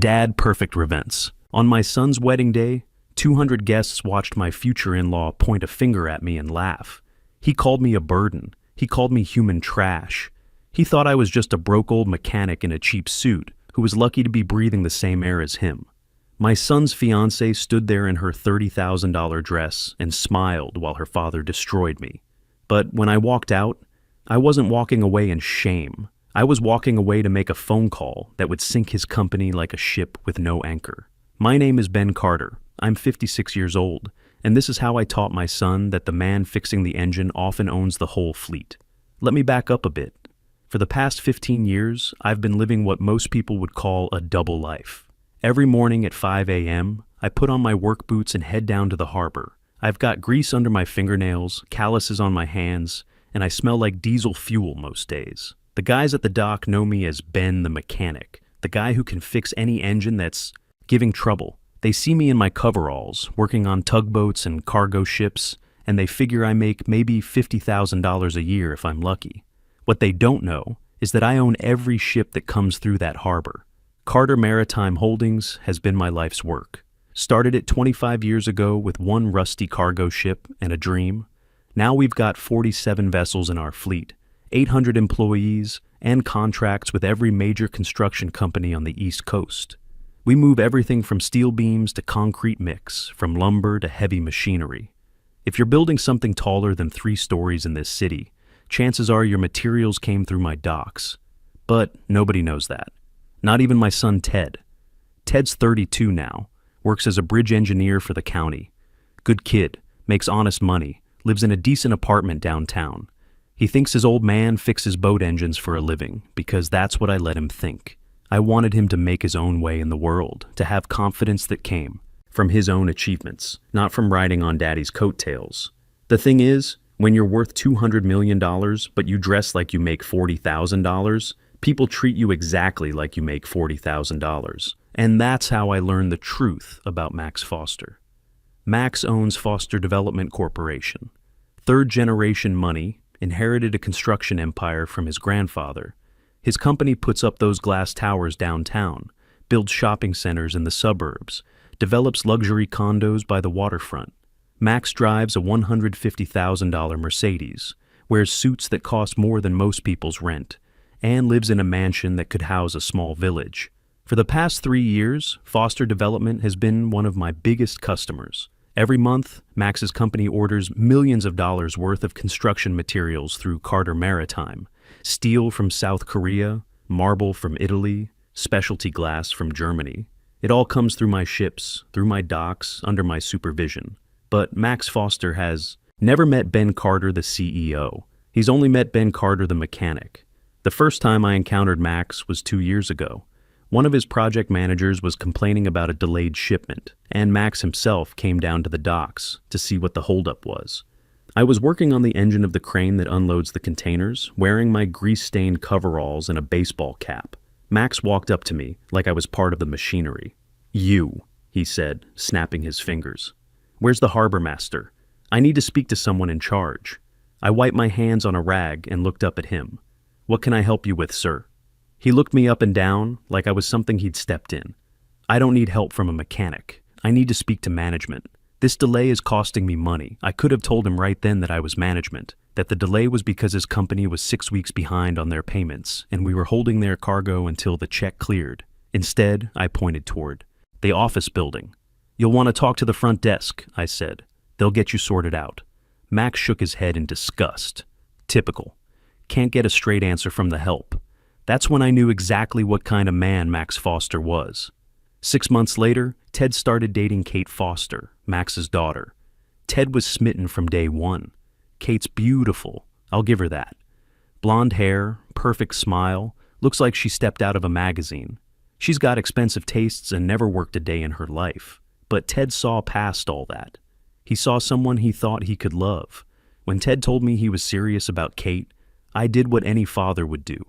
Dadperfectrevenge. On my son's wedding day, 200 guests watched my future in-law point a finger at me and laugh. He called me a burden. He called me human trash. He thought I was just a broke old mechanic in a cheap suit who was lucky to be breathing the same air as him. My son's fiancée stood there in her $30,000 dress and smiled while her father destroyed me. But when I walked out, I wasn't walking away in shame. I was walking away to make a phone call that would sink his company like a ship with no anchor. My name is Ben Carter. I'm 56 years old, and this is how I taught my son that the man fixing the engine often owns the whole fleet. Let me back up a bit. For the past 15 years, I've been living what most people would call a double life. Every morning at 5 a.m., I put on my work boots and head down to the harbor. I've got grease under my fingernails, calluses on my hands, and I smell like diesel fuel most days. The guys at the dock know me as Ben the mechanic, the guy who can fix any engine that's giving trouble. They see me in my coveralls, working on tugboats and cargo ships, and they figure I make maybe $50,000 a year if I'm lucky. What they don't know is that I own every ship that comes through that harbor. Carter Maritime Holdings has been my life's work. Started it 25 years ago with one rusty cargo ship and a dream. Now we've got 47 vessels in our fleet, 800 employees, and contracts with every major construction company on the East Coast. We move everything from steel beams to concrete mix, from lumber to heavy machinery. If you're building something taller than 3 stories in this city, chances are your materials came through my docks. But nobody knows that. Not even my son Ted. Ted's 32 now, works as a bridge engineer for the county. Good kid, makes honest money, lives in a decent apartment downtown. He thinks his old man fixes boat engines for a living, because that's what I let him think. I wanted him to make his own way in the world, to have confidence that came from his own achievements, not from riding on daddy's coattails. The thing is, when you're worth $200 million, but you dress like you make $40,000, people treat you exactly like you make $40,000. And that's how I learned the truth about Max Foster. Max owns Foster Development Corporation. Third-generation money, inherited a construction empire from his grandfather. His company puts up those glass towers downtown, builds shopping centers in the suburbs, develops luxury condos by the waterfront. Max drives a $150,000 Mercedes, wears suits that cost more than most people's rent, and lives in a mansion that could house a small village. For the past 3 years, Foster Development has been one of my biggest customers. Every month, Max's company orders millions of dollars worth of construction materials through Carter Maritime. Steel from South Korea, marble from Italy, specialty glass from Germany. It all comes through my ships, through my docks, under my supervision. But Max Foster has never met Ben Carter, the CEO. He's only met Ben Carter, the mechanic. The first time I encountered Max was 2 years ago. One of his project managers was complaining about a delayed shipment, and Max himself came down to the docks to see what the holdup was. I was working on the engine of the crane that unloads the containers, wearing my grease-stained coveralls and a baseball cap. Max walked up to me like I was part of the machinery. "You," he said, snapping his fingers. "Where's the harbor master? I need to speak to someone in charge." I wiped my hands on a rag and looked up at him. "What can I help you with, sir?" He looked me up and down like I was something he'd stepped in. "I don't need help from a mechanic. I need to speak to management. This delay is costing me money." I could have told him right then that I was management, that the delay was because his company was 6 weeks behind on their payments, and we were holding their cargo until the check cleared. Instead, I pointed toward the office building. "You'll want to talk to the front desk," I said. "They'll get you sorted out." Max shook his head in disgust. Typical. Can't get a straight answer from the help. That's when I knew exactly what kind of man Max Foster was. 6 months later, Ted started dating Kate Foster, Max's daughter. Ted was smitten from day one. Kate's beautiful, I'll give her that. Blonde hair, perfect smile, looks like she stepped out of a magazine. She's got expensive tastes and never worked a day in her life. But Ted saw past all that. He saw someone he thought he could love. When Ted told me he was serious about Kate, I did what any father would do.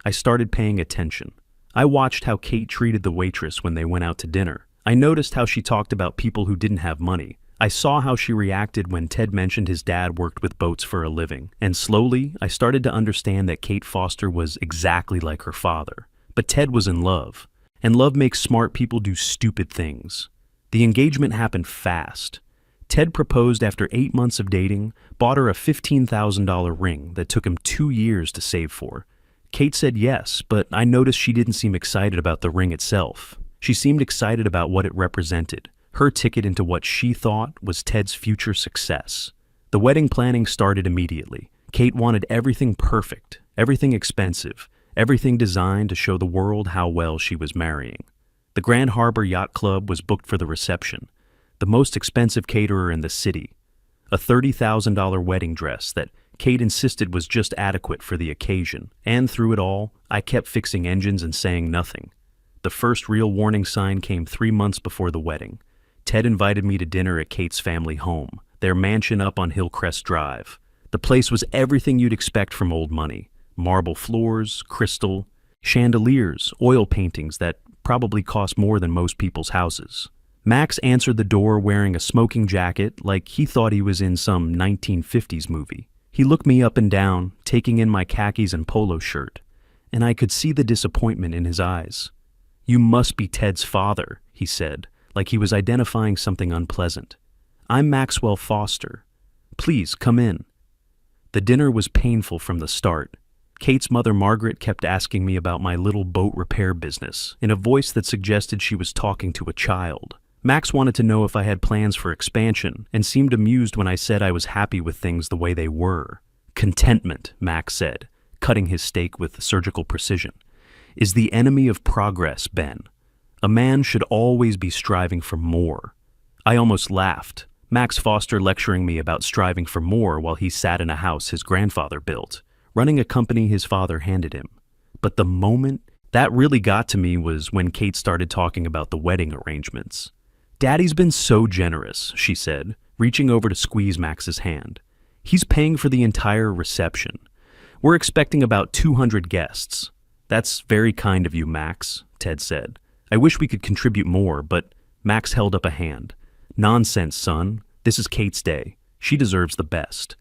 I started paying attention. I watched how Kate treated the waitress when they went out to dinner. I noticed how she talked about people who didn't have money. I saw how she reacted when Ted mentioned his dad worked with boats for a living. And slowly, I started to understand that Kate Foster was exactly like her father. But Ted was in love. And love makes smart people do stupid things. The engagement happened fast. Ted proposed after 8 months of dating, bought her a $15,000 ring that took him 2 years to save for. Kate said yes, but I noticed she didn't seem excited about the ring itself. She seemed excited about what it represented, her ticket into what she thought was Ted's future success. The wedding planning started immediately. Kate wanted everything perfect, everything expensive, everything designed to show the world how well she was marrying. The Grand Harbor Yacht Club was booked for the reception, the most expensive caterer in the city, a $30,000 wedding dress that Kate insisted was just adequate for the occasion, and through it all, I kept fixing engines and saying nothing. The first real warning sign came 3 months before the wedding. Ted invited me to dinner at Kate's family home, their mansion up on Hillcrest Drive. The place was everything you'd expect from old money. Marble floors, crystal, chandeliers, oil paintings that probably cost more than most people's houses. Max answered the door wearing a smoking jacket like he thought he was in some 1950s movie. He looked me up and down, taking in my khakis and polo shirt, and I could see the disappointment in his eyes. "You must be Ted's father," he said, like he was identifying something unpleasant. "I'm Maxwell Foster. Please, come in." The dinner was painful from the start. Kate's mother Margaret kept asking me about my little boat repair business, in a voice that suggested she was talking to a child. Max wanted to know if I had plans for expansion, and seemed amused when I said I was happy with things the way they were. "Contentment," Max said, cutting his steak with surgical precision, "is the enemy of progress, Ben. A man should always be striving for more." I almost laughed. Max Foster lecturing me about striving for more while he sat in a house his grandfather built, running a company his father handed him. But the moment that really got to me was when Kate started talking about the wedding arrangements. "Daddy's been so generous," she said, reaching over to squeeze Max's hand. "He's paying for the entire reception. We're expecting about 200 guests. That's very kind of you, Max," Ted said. "I wish we could contribute more, but..." Max held up a hand. "Nonsense, son. This is Kate's day. She deserves the best."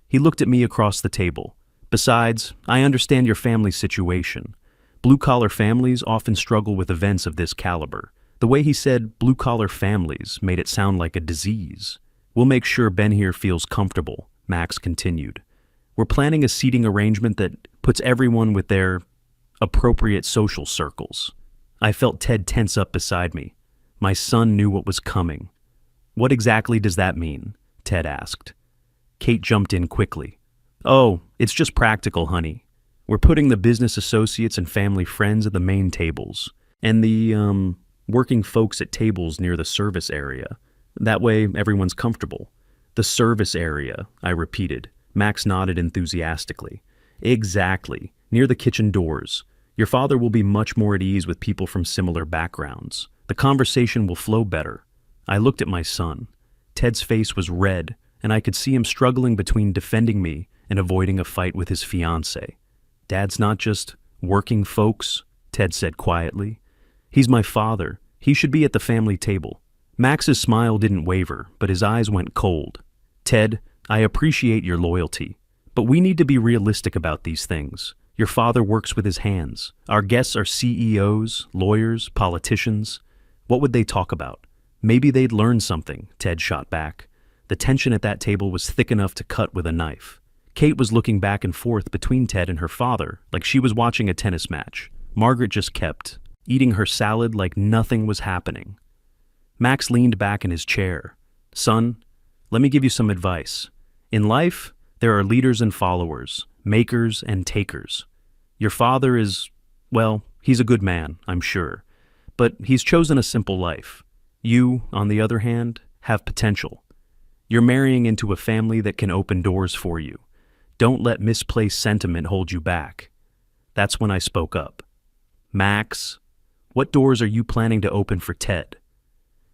He looked at me across the table. "Besides, I understand your family's situation. Blue-collar families often struggle with events of this caliber." The way he said blue-collar families made it sound like a disease. "We'll make sure Ben here feels comfortable," Max continued. "We're planning a seating arrangement that puts everyone with their appropriate social circles." I felt Ted tense up beside me. My son knew what was coming. "What exactly does that mean?" Ted asked. Kate jumped in quickly. "Oh, it's just practical, honey. We're putting the business associates and family friends at the main tables, and the, working folks at tables near the service area. That way, everyone's comfortable." "The service area," I repeated. Max nodded enthusiastically. "Exactly, near the kitchen doors. Your father will be much more at ease with people from similar backgrounds. The conversation will flow better." I looked at my son. Ted's face was red, and I could see him struggling between defending me and avoiding a fight with his fiancée. "Dad's not just working folks," Ted said quietly. "He's my father. He should be at the family table." Max's smile didn't waver, but his eyes went cold. "Ted, I appreciate your loyalty, but we need to be realistic about these things. Your father works with his hands. Our guests are CEOs, lawyers, politicians. What would they talk about? Maybe they'd learn something," Ted shot back. The tension at that table was thick enough to cut with a knife. Kate was looking back and forth between Ted and her father like she was watching a tennis match. Margaret just kept eating her salad like nothing was happening. Max leaned back in his chair. "Son, let me give you some advice. In life, there are leaders and followers, makers and takers. Your father is, well, he's a good man, I'm sure, but he's chosen a simple life. You, on the other hand, have potential. You're marrying into a family that can open doors for you. Don't let misplaced sentiment hold you back." That's when I spoke up. "Max, what doors are you planning to open for Ted?"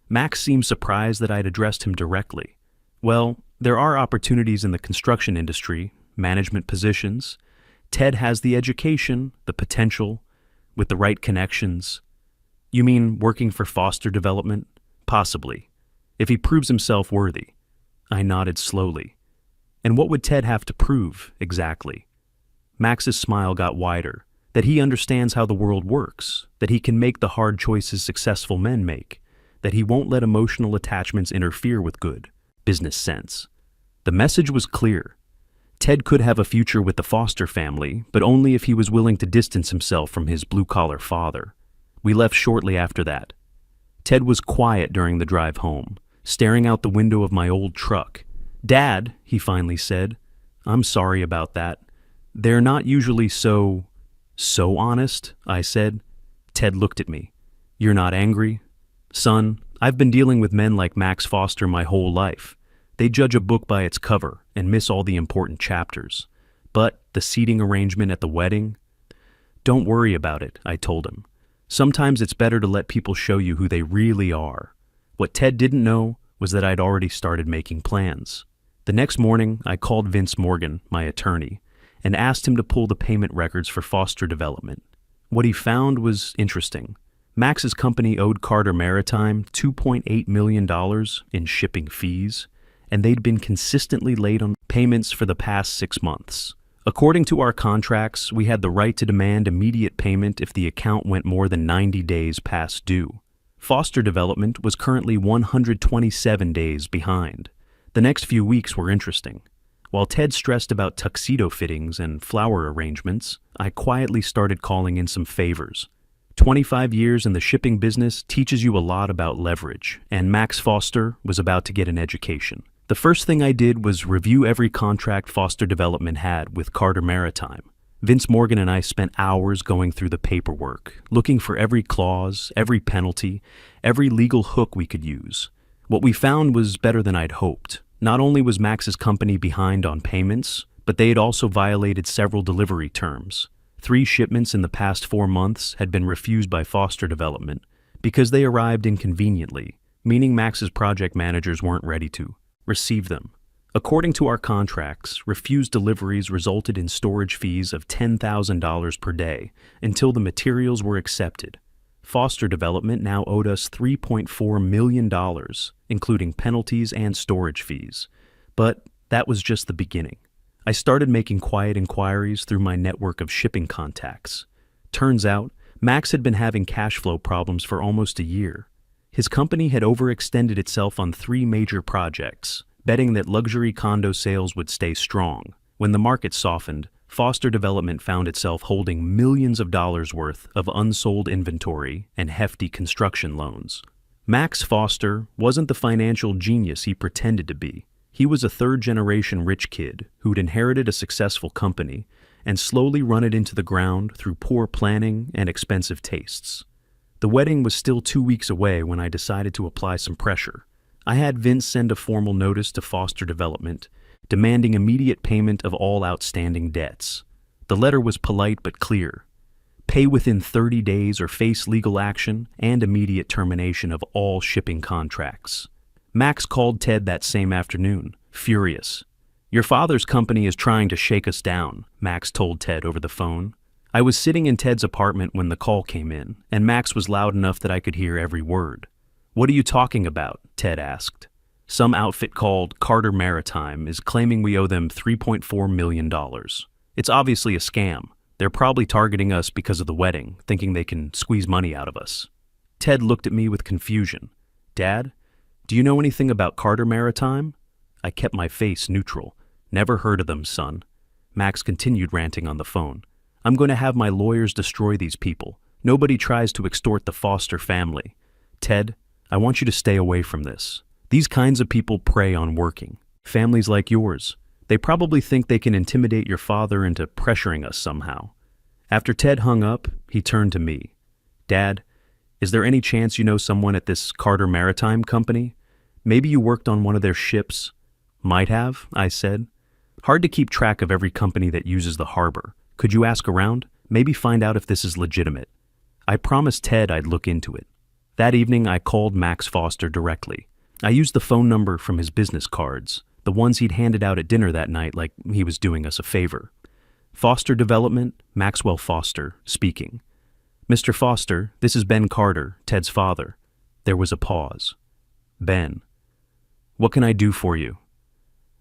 Max seemed surprised that I'd addressed him directly. "Well, there are opportunities in the construction industry, management positions. Ted has the education, the potential, with the right connections." "You mean working for Foster Development?" "Possibly, if he proves himself worthy." I nodded slowly. "And what would Ted have to prove, exactly?" Max's smile got wider. that he understands how the world works, that he can make the hard choices successful men make, that he won't let emotional attachments interfere with good business sense. The message was clear. Ted could have a future with the Foster family, but only if he was willing to distance himself from his blue-collar father. We left shortly after that. Ted was quiet during the drive home, staring out the window of my old truck. "Dad," he finally said, "I'm sorry about that. They're not usually so honest," I said. Ted looked at me. "You're not angry?" "Son, I've been dealing with men like Max Foster my whole life. They judge a book by its cover and miss all the important chapters. But the seating arrangement at the wedding? Don't worry about it," I told him. "Sometimes it's better to let people show you who they really are." What Ted didn't know was that I'd already started making plans. The next morning, I called Vince Morgan, my attorney, and asked him to pull the payment records for Foster Development. What he found was interesting. Max's company owed Carter Maritime $2.8 million in shipping fees, and they'd been consistently late on payments for the past 6 months. According to our contracts, we had the right to demand immediate payment if the account went more than 90 days past due. Foster Development was currently 127 days behind. The next few weeks were interesting. While Ted stressed about tuxedo fittings and flower arrangements, I quietly started calling in some favors. 25 years in the shipping business teaches you a lot about leverage, and Max Foster was about to get an education. The first thing I did was review every contract Foster Development had with Carter Maritime. Vince Morgan and I spent hours going through the paperwork, looking for every clause, every penalty, every legal hook we could use. What we found was better than I'd hoped. Not only was Max's company behind on payments, but they had also violated several delivery terms. 3 shipments in the past 4 months had been refused by Foster Development because they arrived inconveniently, meaning Max's project managers weren't ready to receive them. According to our contracts, refused deliveries resulted in storage fees of $10,000 per day until the materials were accepted. Foster Development now owed us $3.4 million, including penalties and storage fees. But that was just the beginning. I started making quiet inquiries through my network of shipping contacts. Turns out, Max had been having cash flow problems for almost a year. His company had overextended itself on 3 major projects, betting that luxury condo sales would stay strong. When the market softened, Foster Development found itself holding millions of dollars worth of unsold inventory and hefty construction loans. Max Foster wasn't the financial genius he pretended to be. He was a third-generation rich kid who'd inherited a successful company and slowly run it into the ground through poor planning and expensive tastes. The wedding was still 2 weeks away when I decided to apply some pressure. I had Vince send a formal notice to Foster Development, demanding immediate payment of all outstanding debts. The letter was polite but clear. Pay within 30 days or face legal action and immediate termination of all shipping contracts. Max called Ted that same afternoon, furious. "Your father's company is trying to shake us down," Max told Ted over the phone. I was sitting in Ted's apartment when the call came in, and Max was loud enough that I could hear every word. "What are you talking about?" Ted asked. "Some outfit called Carter Maritime is claiming we owe them $3.4 million. It's obviously a scam. They're probably targeting us because of the wedding, thinking they can squeeze money out of us." Ted looked at me with confusion. "Dad, do you know anything about Carter Maritime?" I kept my face neutral. "Never heard of them, son." Max continued ranting on the phone. "I'm going to have my lawyers destroy these people. Nobody tries to extort the Foster family. Ted, I want you to stay away from this. These kinds of people prey on working families like yours. They probably think they can intimidate your father into pressuring us somehow." After Ted hung up, he turned to me. "Dad, is there any chance you know someone at this Carter Maritime company? Maybe you worked on one of their ships?" "Might have," I said. "Hard to keep track of every company that uses the harbor. Could you ask around? Maybe find out if this is legitimate." I promised Ted I'd look into it. That evening, I called Max Foster directly. I used the phone number from his business cards, the ones he'd handed out at dinner that night like he was doing us a favor. "Foster Development, Maxwell Foster, speaking." "Mr. Foster, this is Ben Carter, Ted's father." There was a pause. "Ben, what can I do for you?"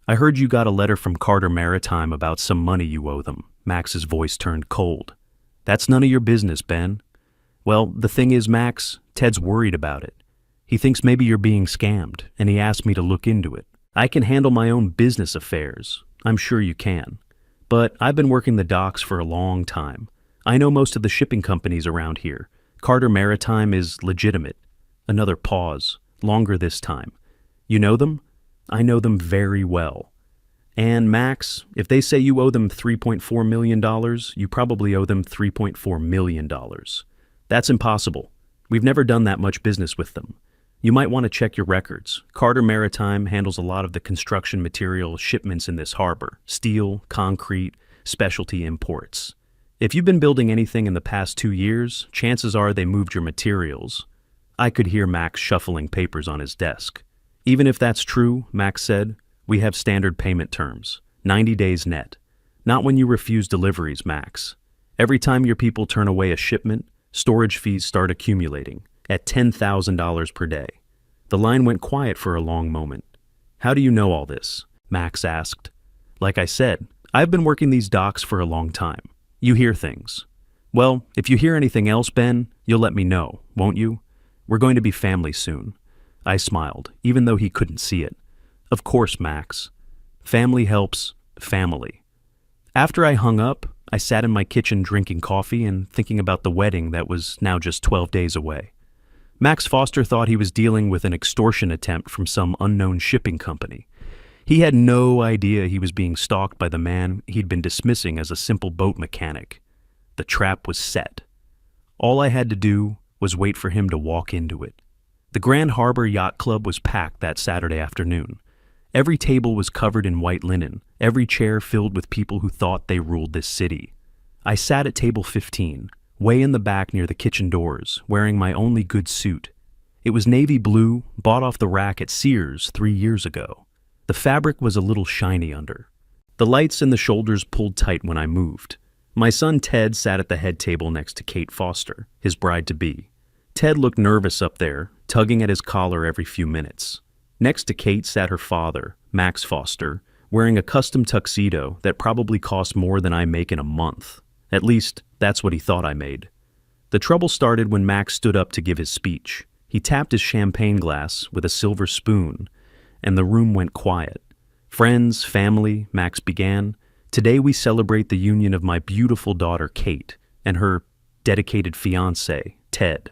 "I heard you got a letter from Carter Maritime about some money you owe them." Max's voice turned cold. That's none of your business, Ben. Well, the thing is, Max, Ted's worried about it. He thinks maybe you're being scammed, and he asked me to look into it. I can handle my own business affairs. I'm sure you can. But I've been working the docks for a long time. I know most of the shipping companies around here. Carter Maritime is legitimate. Another pause, longer this time. You know them? I know them very well. And Max, if they say you owe them $3.4 million, you probably owe them $3.4 million. That's impossible. We've never done that much business with them. You might want to check your records. Carter Maritime handles a lot of the construction material shipments in this harbor. Steel, concrete, specialty imports. If you've been building anything in the past 2 years, chances are they moved your materials. I could hear Max shuffling papers on his desk. Even if that's true, Max said, we have standard payment terms. 90 days net. Not when you refuse deliveries, Max. Every time your people turn away a shipment, storage fees start accumulating at $10,000 per day. The line went quiet for a long moment. How do you know all this? Max asked. Like I said, I've been working these docks for a long time. You hear things. Well, if you hear anything else, Ben, you'll let me know, won't you? We're going to be family soon. I smiled, even though he couldn't see it. Of course, Max. Family helps family. After I hung up, I sat in my kitchen drinking coffee and thinking about the wedding that was now just 12 days away. Max Foster thought he was dealing with an extortion attempt from some unknown shipping company. He had no idea he was being stalked by the man he'd been dismissing as a simple boat mechanic. The trap was set. All I had to do was wait for him to walk into it. The Grand Harbor Yacht Club was packed that Saturday afternoon. Every table was covered in white linen, every chair filled with people who thought they ruled this city. I sat at table 15, way in the back near the kitchen doors, wearing my only good suit. It was navy blue, bought off the rack at Sears 3 years ago. The fabric was a little shiny under. The lights and the shoulders pulled tight when I moved. My son Ted sat at the head table next to Kate Foster, his bride-to-be. Ted looked nervous up there, tugging at his collar every few minutes. Next to Kate sat her father, Max Foster, wearing a custom tuxedo that probably cost more than I make in a month. At least, that's what he thought I made. The trouble started when Max stood up to give his speech. He tapped his champagne glass with a silver spoon, and the room went quiet. Friends, family, Max began. Today we celebrate the union of my beautiful daughter, Kate, and her dedicated fiancé, Ted.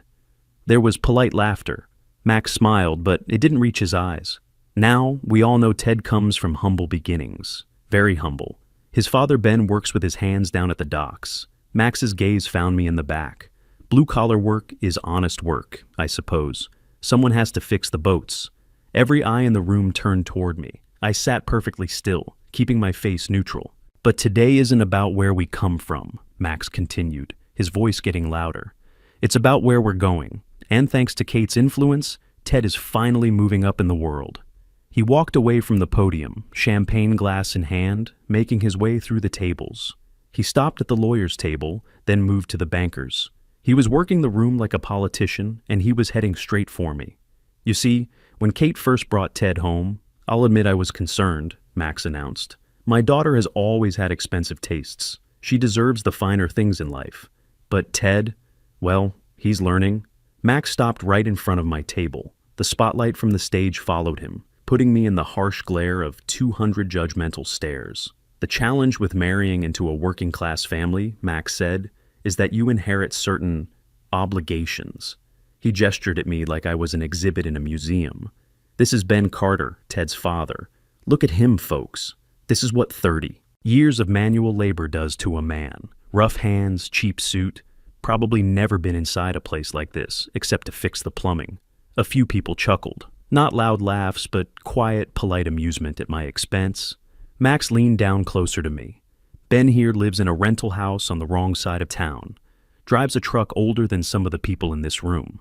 There was polite laughter. Max smiled, but it didn't reach his eyes. Now, we all know Ted comes from humble beginnings. Very humble. His father Ben works with his hands down at the docks. Max's gaze found me in the back. Blue-collar work is honest work, I suppose. Someone has to fix the boats. Every eye in the room turned toward me. I sat perfectly still, keeping my face neutral. But today isn't about where we come from, Max continued, his voice getting louder. It's about where we're going. And thanks to Kate's influence, Ted is finally moving up in the world. He walked away from the podium, champagne glass in hand, making his way through the tables. He stopped at the lawyer's table, then moved to the banker's. He was working the room like a politician, and he was heading straight for me. You see, when Kate first brought Ted home, I'll admit I was concerned, Max announced. My daughter has always had expensive tastes. She deserves the finer things in life. But Ted, well, he's learning. Max stopped right in front of my table. The spotlight from the stage followed him, putting me in the harsh glare of 200 judgmental stares. The challenge with marrying into a working-class family, Max said, is that you inherit certain obligations. He gestured at me like I was an exhibit in a museum. This is Ben Carter, Ted's father. Look at him, folks. This is what 30 years of manual labor does to a man. Rough hands, cheap suit. Probably never been inside a place like this, except to fix the plumbing. A few people chuckled. Not loud laughs, but quiet, polite amusement at my expense. Max leaned down closer to me. Ben here lives in a rental house on the wrong side of town. Drives a truck older than some of the people in this room.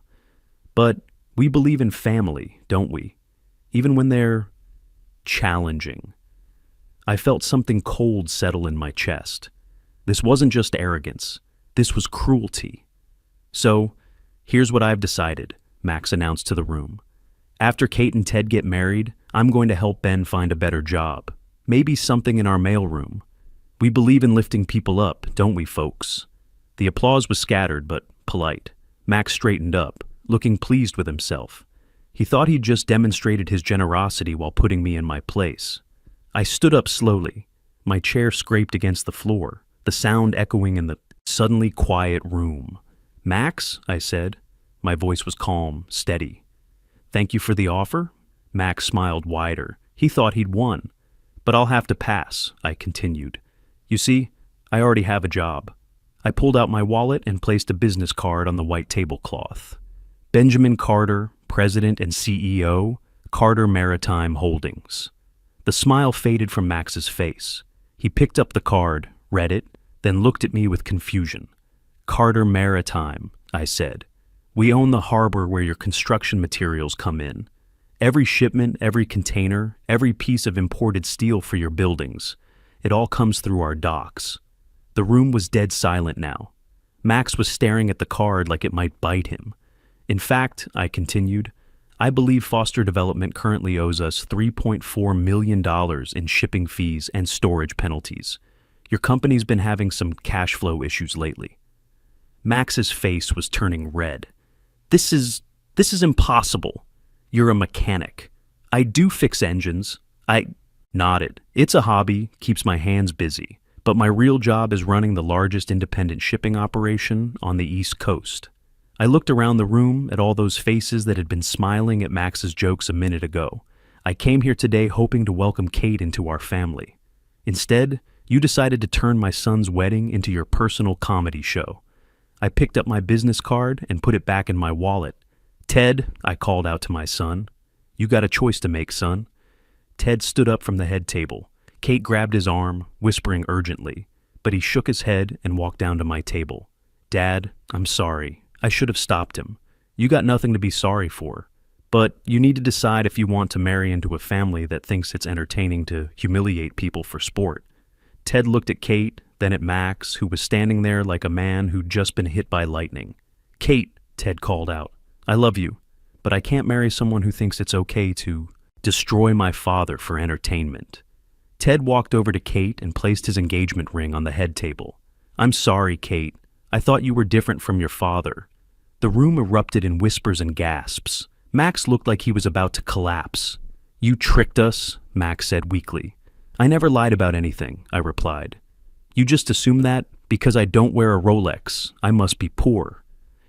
But we believe in family, don't we? Even when they're challenging. I felt something cold settle in my chest. This wasn't just arrogance. This was cruelty. So, here's what I've decided, Max announced to the room. After Kate and Ted get married, I'm going to help Ben find a better job. Maybe something in our mailroom. We believe in lifting people up, don't we, folks? The applause was scattered but polite. Max straightened up, looking pleased with himself. He thought he'd just demonstrated his generosity while putting me in my place. I stood up slowly. My chair scraped against the floor, the sound echoing in the suddenly quiet room. "Max," I said. My voice was calm, steady. "Thank you for the offer?" Max smiled wider. He thought he'd won. "But I'll have to pass," I continued. "You see, I already have a job." I pulled out my wallet and placed a business card on the white tablecloth. Benjamin Carter, President and CEO, Carter Maritime Holdings. The smile faded from Max's face. He picked up the card, read it, then looked at me with confusion. "Carter Maritime," I said. "We own the harbor where your construction materials come in. Every shipment, every container, every piece of imported steel for your buildings. It all comes through our docks." The room was dead silent now. Max was staring at the card like it might bite him. "In fact," I continued, "I believe Foster Development currently owes us $3.4 million in shipping fees and storage penalties. Your company's been having some cash flow issues lately." Max's face was turning red. This is impossible. You're a mechanic." "I do fix engines." I nodded. "It's a hobby, keeps my hands busy. But my real job is running the largest independent shipping operation on the East Coast." I looked around the room at all those faces that had been smiling at Max's jokes a minute ago. "I came here today hoping to welcome Kate into our family. Instead, you decided to turn my son's wedding into your personal comedy show." I picked up my business card and put it back in my wallet. "Ted," I called out to my son. "You got a choice to make, son." Ted stood up from the head table. Kate grabbed his arm, whispering urgently, but he shook his head and walked down to my table. "Dad, I'm sorry. I should have stopped him. You got nothing to be sorry for. But you need to decide if you want to marry into a family that thinks it's entertaining to humiliate people for sport." Ted looked at Kate, then at Max, who was standing there like a man who'd just been hit by lightning. "Kate," Ted called out, "I love you, but I can't marry someone who thinks it's okay to destroy my father for entertainment." Ted walked over to Kate and placed his engagement ring on the head table. "I'm sorry, Kate. I thought you were different from your father." The room erupted in whispers and gasps. Max looked like he was about to collapse. "You tricked us," Max said weakly. "I never lied about anything," I replied. "You just assume that because I don't wear a Rolex, I must be poor.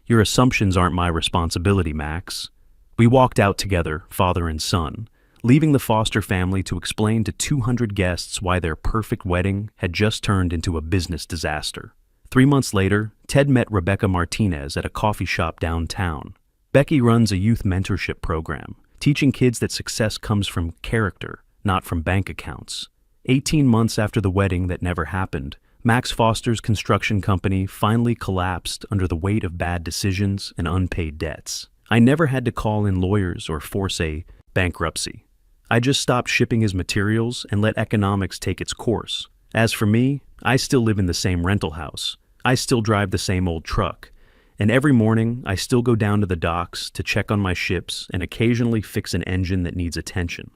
Your assumptions aren't my responsibility, Max." We walked out together, father and son, leaving the Foster family to explain to 200 guests why their perfect wedding had just turned into a business disaster. 3 months later, Ted met Rebecca Martinez at a coffee shop downtown. Becky runs a youth mentorship program, teaching kids that success comes from character, not from bank accounts. 18 months after the wedding that never happened, Max Foster's construction company finally collapsed under the weight of bad decisions and unpaid debts. I never had to call in lawyers or force a bankruptcy. I just stopped shipping his materials and let economics take its course. As for me, I still live in the same rental house. I still drive the same old truck. And every morning, I still go down to the docks to check on my ships and occasionally fix an engine that needs attention.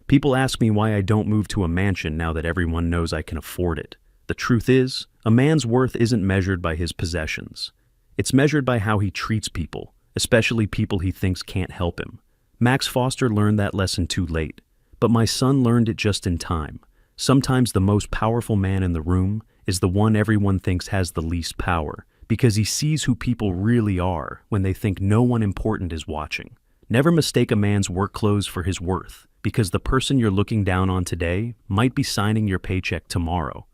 People ask me why I don't move to a mansion now that everyone knows I can afford it. The truth is, a man's worth isn't measured by his possessions. It's measured by how he treats people, especially people he thinks can't help him. Max Foster learned that lesson too late, but my son learned it just in time. Sometimes the most powerful man in the room is the one everyone thinks has the least power, because he sees who people really are when they think no one important is watching. Never mistake a man's work clothes for his worth, because the person you're looking down on today might be signing your paycheck tomorrow.